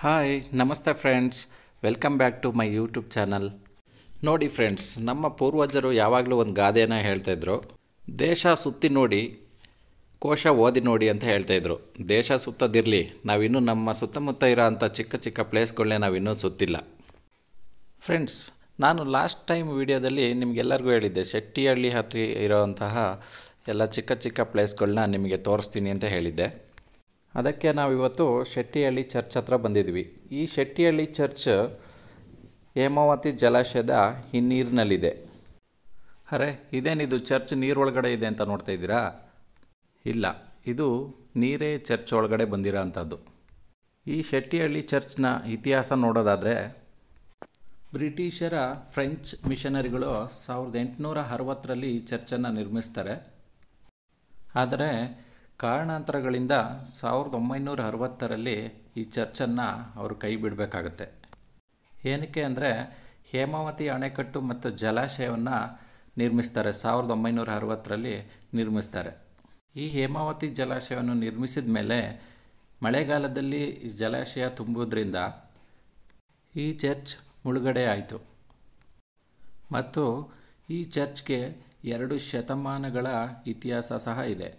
Hi ನಮಸ್ತೆ friends, welcome back to my YouTube channel. ನೋಡಿ friends, ನಮ್ಮ ಪೂರ್ವಜರು ಯಾವಾಗಲೂ ಒಂದು ಗಾದೆಯನ್ನು ಹೇಳ್ತಾಯಿದ್ರು, ದೇಶ ಸುತ್ತಿ ನೋಡಿ ಕೋಶ ಓದಿ ನೋಡಿ ಅಂತ ಹೇಳ್ತಾಯಿದ್ರು. ದೇಶ ಸುತ್ತದಿರಲಿ, ನಾವಿನ್ನೂ ನಮ್ಮ ಸುತ್ತಮುತ್ತ ಇರೋ ಅಂಥ ಚಿಕ್ಕ ಚಿಕ್ಕ ಪ್ಲೇಸ್ಗಳನ್ನೇ ನಾವಿನ್ನೂ ಸುತ್ತಿಲ್ಲ. ಫ್ರೆಂಡ್ಸ್, ನಾನು ಲಾಸ್ಟ್ ಟೈಮ್ ವಿಡಿಯೋದಲ್ಲಿ ನಿಮಗೆಲ್ಲರಿಗೂ ಹೇಳಿದ್ದೆ, ಶೆಟ್ಟಿಹಳ್ಳಿ ಹತ್ತಿರ ಇರೋವಂತಹ ಎಲ್ಲ ಚಿಕ್ಕ ಚಿಕ್ಕ ಪ್ಲೇಸ್ಗಳನ್ನ ನಿಮಗೆ ತೋರಿಸ್ತೀನಿ ಅಂತ ಹೇಳಿದ್ದೆ. ಅದಕ್ಕೆ ನಾವಿವತ್ತು ಶೆಟ್ಟಿಹಳ್ಳಿ ಚರ್ಚ್ ಹತ್ರ ಬಂದಿದ್ವಿ. ಈ ಶೆಟ್ಟಿಹಳ್ಳಿ ಚರ್ಚ್ ಹೇಮಾವತಿ ಜಲಾಶಯದ ಹಿನ್ನೀರಿನಲ್ಲಿದೆ. ಅರೆ, ಇದೇನಿದು ಚರ್ಚ್ ನೀರೊಳಗಡೆ ಇದೆ ಅಂತ ನೋಡ್ತಾ ಇದ್ದೀರಾ? ಇಲ್ಲ, ಇದು ನೀರೇ ಚರ್ಚ್ ಒಳಗಡೆ ಬಂದಿರೋ ಅಂಥದ್ದು. ಈ ಶೆಟ್ಟಿಹಳ್ಳಿ ಚರ್ಚ್ನ ಇತಿಹಾಸ ನೋಡೋದಾದರೆ, ಬ್ರಿಟಿಷರ ಫ್ರೆಂಚ್ ಮಿಷನರಿಗಳು 1860ರಲ್ಲಿ ಈ ಚರ್ಚನ್ನು ನಿರ್ಮಿಸ್ತಾರೆ. ಆದರೆ ಕಾರಣಾಂತರಗಳಿಂದ 1960ರಲ್ಲಿ ಈ ಚರ್ಚನ್ನು ಅವರು ಕೈ ಬಿಡಬೇಕಾಗತ್ತೆ. ಏನಕ್ಕೆ ಅಂದರೆ, ಹೇಮಾವತಿ ಅಣೆಕಟ್ಟು ಮತ್ತು ಜಲಾಶಯವನ್ನು ನಿರ್ಮಿಸ್ತಾರೆ. 1960ರಲ್ಲಿ ನಿರ್ಮಿಸ್ತಾರೆ. ಈ ಹೇಮಾವತಿ ಜಲಾಶಯವನ್ನು ನಿರ್ಮಿಸಿದ ಮೇಲೆ ಮಳೆಗಾಲದಲ್ಲಿ ಈ ಜಲಾಶಯ ತುಂಬುವುದರಿಂದ ಈ ಚರ್ಚ್ ಮುಳುಗಡೆ ಆಯಿತು. ಮತ್ತು ಈ ಚರ್ಚ್ಗೆ 2 ಶತಮಾನಗಳ ಇತಿಹಾಸ ಸಹ ಇದೆ.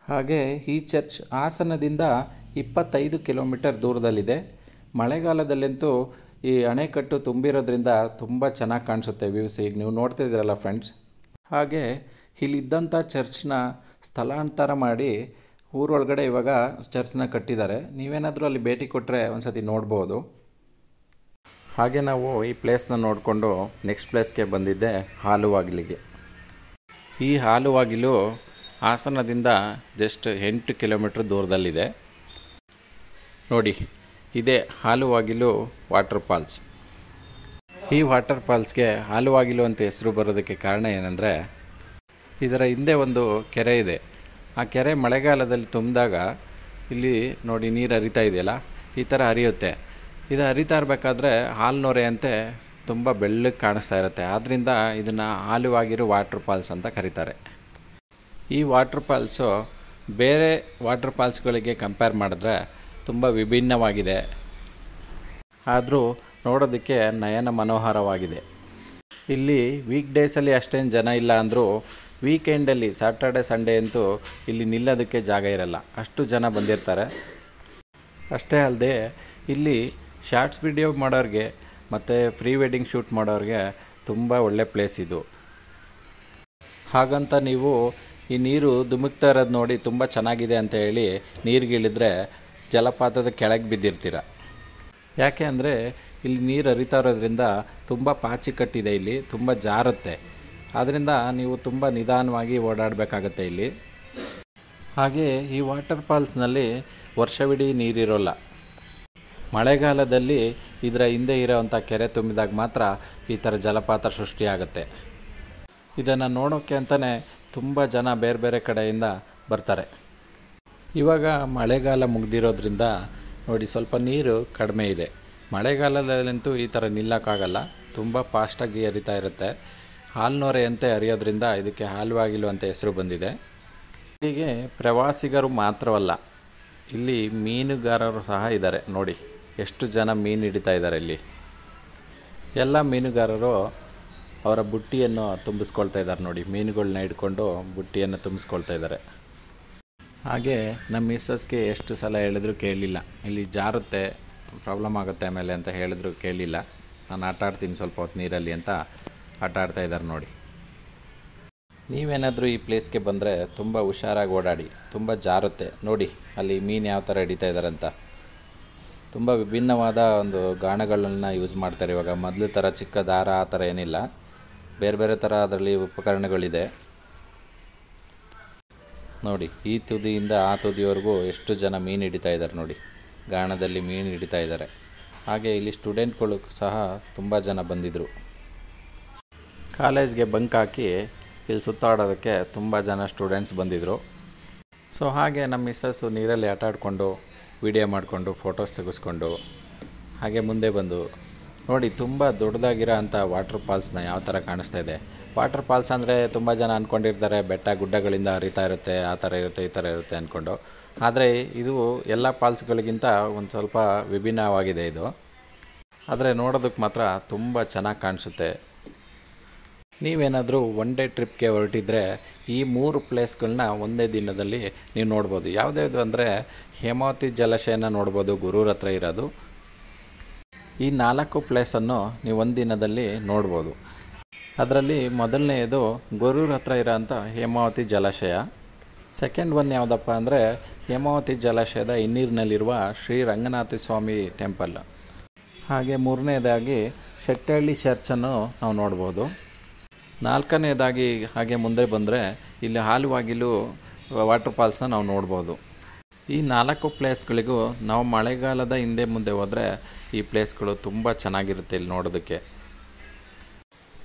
ಹಾಗೆ ಈ ಚರ್ಚ್ ಹಾಸನದಿಂದ 25 ಕಿಲೋಮೀಟರ್ ದೂರದಲ್ಲಿದೆ. ಮಳೆಗಾಲದಲ್ಲಂತೂ ಈ ಅಣೆಕಟ್ಟು ತುಂಬಿರೋದ್ರಿಂದ ತುಂಬ ಚೆನ್ನಾಗಿ ಕಾಣಿಸುತ್ತೆ ವ್ಯೂಸ್. ಈಗ ನೀವು ನೋಡ್ತಾ ಇದ್ದೀರಲ್ಲ ಫ್ರೆಂಡ್ಸ್. ಹಾಗೆ ಇಲ್ಲಿದ್ದಂಥ ಚರ್ಚ್ನ ಸ್ಥಳಾಂತರ ಮಾಡಿ ಊರೊಳಗಡೆ ಇವಾಗ ಚರ್ಚ್ನ ಕಟ್ಟಿದ್ದಾರೆ. ನೀವೇನಾದರೂ ಅಲ್ಲಿ ಭೇಟಿ ಕೊಟ್ಟರೆ ಒಂದು ಸತಿ ನೋಡ್ಬೋದು. ಹಾಗೆ ನಾವು ಈ ಪ್ಲೇಸ್ನ ನೋಡಿಕೊಂಡು ನೆಕ್ಸ್ಟ್ ಪ್ಲೇಸ್ಗೆ ಬಂದಿದ್ದೆ, ಹಾಲುವಾಗಿಲಿಗೆ. ಈ ಹಾಲುವಾಗಿಲು ಹಾಸನದಿಂದ ಜಸ್ಟ್ 8 ಕಿಲೋಮೀಟ್ರ್ ದೂರದಲ್ಲಿದೆ. ನೋಡಿ, ಇದೇ ಹಾಲುವಾಗಿಲು ವಾಟರ್ ಫಾಲ್ಸ್. ಈ ವಾಟರ್ ಫಾಲ್ಸ್ಗೆ ಹಾಲುವಾಗಿಲು ಅಂತ ಹೆಸರು ಬರೋದಕ್ಕೆ ಕಾರಣ ಏನಂದರೆ, ಇದರ ಹಿಂದೆ ಒಂದು ಕೆರೆ ಇದೆ. ಆ ಕೆರೆ ಮಳೆಗಾಲದಲ್ಲಿ ತುಂಬಿದಾಗ ಇಲ್ಲಿ ನೋಡಿ ನೀರು ಹರಿತಾ ಇದೆಯಲ್ಲ, ಈ ಥರ ಹರಿಯುತ್ತೆ. ಇದು ಹರಿತಾ ಇರಬೇಕಾದ್ರೆ ಹಾಲು ನೊರೆಯಂತೆ ತುಂಬ ಬೆಳ್ಳಗೆ ಕಾಣಿಸ್ತಾ ಇರುತ್ತೆ. ಆದ್ದರಿಂದ ಇದನ್ನು ಹಾಲುವಾಗಿರು ವಾಟರ್ ಫಾಲ್ಸ್ ಅಂತ ಕರೀತಾರೆ. ಈ ವಾಟರ್ ಫಾಲ್ಸು ಬೇರೆ ವಾಟರ್ ಫಾಲ್ಸ್ಗಳಿಗೆ ಕಂಪೇರ್ ಮಾಡಿದ್ರೆ ತುಂಬ ವಿಭಿನ್ನವಾಗಿದೆ. ಆದರೂ ನೋಡೋದಕ್ಕೆ ನಯನ ಮನೋಹರವಾಗಿದೆ. ಇಲ್ಲಿ ವೀಕ್ ಡೇಸಲ್ಲಿ ಅಷ್ಟೇನು ಜನ ಇಲ್ಲ ಅಂದರೂ ವೀಕೆಂಡಲ್ಲಿ ಸ್ಯಾಟರ್ಡೆ ಸಂಡೇ ಅಂತೂ ಇಲ್ಲಿ ನಿಲ್ಲೋದಕ್ಕೆ ಜಾಗ ಇರಲ್ಲ, ಅಷ್ಟು ಜನ ಬಂದಿರ್ತಾರೆ. ಅಷ್ಟೇ ಅಲ್ಲದೆ ಇಲ್ಲಿ ಶಾರ್ಟ್ಸ್ ವಿಡಿಯೋ ಮಾಡೋರಿಗೆ ಮತ್ತು ಪ್ರೀ ವೆಡ್ಡಿಂಗ್ ಶೂಟ್ ಮಾಡೋರಿಗೆ ತುಂಬ ಒಳ್ಳೆ ಪ್ಲೇಸ್ ಇದು. ಹಾಗಂತ ನೀವು ಈ ನೀರು ಧುಮುಕ್ತಾ ಇರೋದು ನೋಡಿ ತುಂಬ ಚೆನ್ನಾಗಿದೆ ಅಂತ ಹೇಳಿ ನೀರಿಗಿಳಿದ್ರೆ ಜಲಪಾತದ ಕೆಳಗೆ ಬಿದ್ದಿರ್ತೀರ. ಯಾಕೆ ಅಂದರೆ ಇಲ್ಲಿ ನೀರು ಹರಿತಾ ಇರೋದ್ರಿಂದ ತುಂಬ ಪಾಚಿ ಕಟ್ಟಿದೆ, ಇಲ್ಲಿ ತುಂಬ ಜಾರುತ್ತೆ. ಆದ್ದರಿಂದ ನೀವು ತುಂಬ ನಿಧಾನವಾಗಿ ಓಡಾಡಬೇಕಾಗತ್ತೆ ಇಲ್ಲಿ. ಹಾಗೆ ಈ ವಾಟರ್ ಫಾಲ್ಸ್ನಲ್ಲಿ ವರ್ಷವಿಡೀ ನೀರಿರೋಲ್ಲ. ಮಳೆಗಾಲದಲ್ಲಿ ಇದರ ಹಿಂದೆ ಇರೋವಂಥ ಕೆರೆ ತುಂಬಿದಾಗ ಮಾತ್ರ ಈ ಥರ ಜಲಪಾತ ಸೃಷ್ಟಿಯಾಗುತ್ತೆ. ಇದನ್ನು ನೋಡೋಕ್ಕೆ ಅಂತಲೇ ತುಂಬ ಜನ ಬೇರೆ ಬೇರೆ ಕಡೆಯಿಂದ ಬರ್ತಾರೆ. ಇವಾಗ ಮಳೆಗಾಲ ಮುಗ್ದಿರೋದ್ರಿಂದ ನೋಡಿ ಸ್ವಲ್ಪ ನೀರು ಕಡಿಮೆ ಇದೆ. ಮಳೆಗಾಲದಲ್ಲಂತೂ ಈ ಥರ ನಿಲ್ಲಕ್ಕಾಗಲ್ಲ, ತುಂಬ ಫಾಸ್ಟಾಗಿ ಹರಿತಾ ಇರುತ್ತೆ. ಹಾಲ್ನೊರೆಯಂತೆ ಹರಿಯೋದ್ರಿಂದ ಇದಕ್ಕೆ ಹಾಲುವಾಗಿಲು ಅಂತ ಹೆಸರು ಬಂದಿದೆ. ಇಲ್ಲಿಗೆ ಪ್ರವಾಸಿಗರು ಮಾತ್ರವಲ್ಲ, ಇಲ್ಲಿ ಮೀನುಗಾರರು ಸಹ ಇದ್ದಾರೆ. ನೋಡಿ ಎಷ್ಟು ಜನ ಮೀನು ಹಿಡಿತಾ ಇದ್ದಾರೆ ಇಲ್ಲಿ. ಎಲ್ಲ ಮೀನುಗಾರರು ಅವರ ಬುಟ್ಟಿಯನ್ನು ತುಂಬಿಸ್ಕೊಳ್ತಾ ಇದ್ದಾರೆ. ನೋಡಿ, ಮೀನುಗಳನ್ನ ಹಿಡ್ಕೊಂಡು ಬುಟ್ಟಿಯನ್ನು ತುಂಬಿಸ್ಕೊಳ್ತಾ ಇದ್ದಾರೆ. ಹಾಗೆ ನಮ್ಮ ಮಿಸ್ಸಸ್ಗೆ ಎಷ್ಟು ಸಲ ಹೇಳಿದ್ರು ಕೇಳಲಿಲ್ಲ, ಇಲ್ಲಿ ಜಾರುತ್ತೆ, ಪ್ರಾಬ್ಲಮ್ ಆಗುತ್ತೆ ಆಮೇಲೆ ಅಂತ ಹೇಳಿದ್ರು ಕೇಳಲಿಲ್ಲ. ನಾನು ಆಟ ಆಡ್ತೀನಿ ಸ್ವಲ್ಪ ಹೊತ್ತು ನೀರಲ್ಲಿ ಅಂತ ಆಟ ಆಡ್ತಾ ಇದ್ದಾರೆ ನೋಡಿ. ನೀವೇನಾದರೂ ಈ ಪ್ಲೇಸ್ಗೆ ಬಂದರೆ ತುಂಬ ಹುಷಾರಾಗಿ ಓಡಾಡಿ, ತುಂಬ ಜಾರುತ್ತೆ. ನೋಡಿ ಅಲ್ಲಿ ಮೀನು ಯಾವ ಥರ ಹಿಡಿತಾ ಇದ್ದಾರೆ ಅಂತ. ತುಂಬ ವಿಭಿನ್ನವಾದ ಒಂದು ಗಾಣಗಳನ್ನು ಯೂಸ್ ಮಾಡ್ತಾರೆ ಇವಾಗ. ಮೊದಲು ಥರ ಚಿಕ್ಕ ದಾರ ಆ ಥರ ಏನಿಲ್ಲ, ಬೇರೆ ಬೇರೆ ಥರ ಅದರಲ್ಲಿ ಉಪಕರಣಗಳಿದೆ. ನೋಡಿ, ಈ ತುದಿಯಿಂದ ಆ ತುದಿವರೆಗೂ ಎಷ್ಟು ಜನ ಮೀನು ಹಿಡಿತಾ ಇದ್ದಾರೆ ನೋಡಿ, ಗಾಣದಲ್ಲಿ ಮೀನು ಹಿಡಿತಾ ಇದ್ದಾರೆ. ಹಾಗೆ ಇಲ್ಲಿ ಸ್ಟೂಡೆಂಟ್ಗಳು ಸಹ ತುಂಬ ಜನ ಬಂದಿದ್ದರು. ಕಾಲೇಜ್ಗೆ ಬಂಕ್ ಹಾಕಿ ಇಲ್ಲಿ ಸುತ್ತಾಡೋದಕ್ಕೆ ತುಂಬ ಜನ ಸ್ಟೂಡೆಂಟ್ಸ್ ಬಂದಿದ್ದರು. ಸೊ ಹಾಗೆ ನಮ್ಮ ಮಿಸ್ಸಸ್ಸು ನೀರಲ್ಲಿ ಆಟ ಆಡಿಕೊಂಡು ವಿಡಿಯೋ ಮಾಡಿಕೊಂಡು ಫೋಟೋಸ್ ತೆಗೆಸ್ಕೊಂಡು ಹಾಗೆ ಮುಂದೆ ಬಂದು ನೋಡಿ ತುಂಬ ದೊಡ್ಡದಾಗಿರೋ ಅಂಥ ವಾಟರ್ ಫಾಲ್ಸ್ನ ಯಾವ ಥರ ಕಾಣಿಸ್ತಾ ಇದೆ. ವಾಟರ್ ಫಾಲ್ಸ್ ಅಂದರೆ ತುಂಬ ಜನ ಅಂದ್ಕೊಂಡಿರ್ತಾರೆ ಬೆಟ್ಟ ಗುಡ್ಡಗಳಿಂದ ಹರಿತಾ ಇರುತ್ತೆ, ಆ ಥರ ಇರುತ್ತೆ ಈ ಥರ ಇರುತ್ತೆ ಅಂದ್ಕೊಂಡು. ಆದರೆ ಇದು ಎಲ್ಲ ಫಾಲ್ಸ್ಗಳಿಗಿಂತ ಒಂದು ಸ್ವಲ್ಪ ವಿಭಿನ್ನವಾಗಿದೆ ಇದು. ಆದರೆ ನೋಡೋದಕ್ಕೆ ಮಾತ್ರ ತುಂಬ ಚೆನ್ನಾಗಿ ಕಾಣಿಸುತ್ತೆ. ನೀವೇನಾದರೂ ಒನ್ ಡೇ ಟ್ರಿಪ್ಗೆ ಹೊರಟಿದ್ರೆ ಈ 3 ಪ್ಲೇಸ್ಗಳನ್ನ ಒಂದೇ ದಿನದಲ್ಲಿ ನೀವು ನೋಡ್ಬೋದು. ಯಾವುದ್ಯಾವುದು ಅಂದರೆ ಹೇಮಾವತಿ ಜಲಾಶಯನ ನೋಡ್ಬೋದು, ಗುರೂರ್ ಹತ್ರ ಇರೋದು. ಈ 4 ಪ್ಲೇಸನ್ನು ನೀವು ಒಂದು ದಿನದಲ್ಲಿ ನೋಡ್ಬೋದು. ಅದರಲ್ಲಿ ಮೊದಲನೆಯದು ಗುರೂರ್ ಹತ್ರ ಇರೋಂಥ ಹೇಮಾವತಿ ಜಲಾಶಯ. ಸೆಕೆಂಡ್ ಒನ್ ಯಾವುದಪ್ಪ ಅಂದರೆ ಹೇಮಾವತಿ ಜಲಾಶಯದ ಹಿನ್ನೀರಿನಲ್ಲಿರುವ ಶ್ರೀ ರಂಗನಾಥ ಸ್ವಾಮಿ ಟೆಂಪಲ್. ಹಾಗೆ ಮೂರನೇದಾಗಿ ಶೆಟ್ಟಹಳ್ಳಿ ಚರ್ಚನ್ನು ನಾವು ನೋಡ್ಬೋದು. ನಾಲ್ಕನೇದಾಗಿ ಹಾಗೆ ಮುಂದೆ ಬಂದರೆ ಇಲ್ಲಿ ಹಾಲುವಾಗಿಲು ವಾಟರ್ ಫಾಲ್ಸ್ನ ನಾವು ನೋಡ್ಬೋದು. ಈ 4 ಪ್ಲೇಸ್ಗಳಿಗೂ ನಾವು ಮಳೆಗಾಲದ ಹಿಂದೆ ಮುಂದೆ ಹೋದರೆ ಈ ಪ್ಲೇಸ್ಗಳು ತುಂಬ ಚೆನ್ನಾಗಿರುತ್ತೆ ಇಲ್ಲಿ ನೋಡೋದಕ್ಕೆ.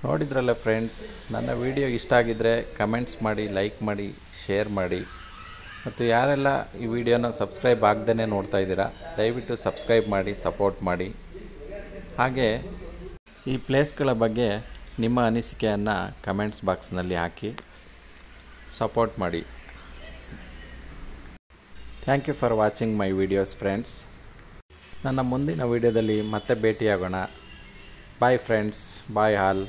ನೋಡಿದ್ರಲ್ಲ ಫ್ರೆಂಡ್ಸ್, ನನ್ನ ವಿಡಿಯೋ ಇಷ್ಟ ಆಗಿದ್ದರೆ ಕಮೆಂಟ್ಸ್ ಮಾಡಿ, ಲೈಕ್ ಮಾಡಿ, ಶೇರ್ ಮಾಡಿ. ಮತ್ತು ಯಾರೆಲ್ಲ ಈ ವಿಡಿಯೋನ ಸಬ್ಸ್ಕ್ರೈಬ್ ಆಗದೇ ನೋಡ್ತಾ ಇದ್ದೀರಾ, ದಯವಿಟ್ಟು ಸಬ್ಸ್ಕ್ರೈಬ್ ಮಾಡಿ, ಸಪೋರ್ಟ್ ಮಾಡಿ. ಹಾಗೆ ಈ ಪ್ಲೇಸ್ಗಳ ಬಗ್ಗೆ ನಿಮ್ಮ ಅನಿಸಿಕೆಯನ್ನು ಕಮೆಂಟ್ಸ್ ಬಾಕ್ಸ್ನಲ್ಲಿ ಹಾಕಿ ಸಪೋರ್ಟ್ ಮಾಡಿ. Thank you for watching my videos friends. ನನ್ನ ಮುಂದಿನ ವಿಡಿಯೋದಲ್ಲಿ ಮತ್ತೆ ಭೇಟಿಯಾಗೋಣ. Bye friends, bye all.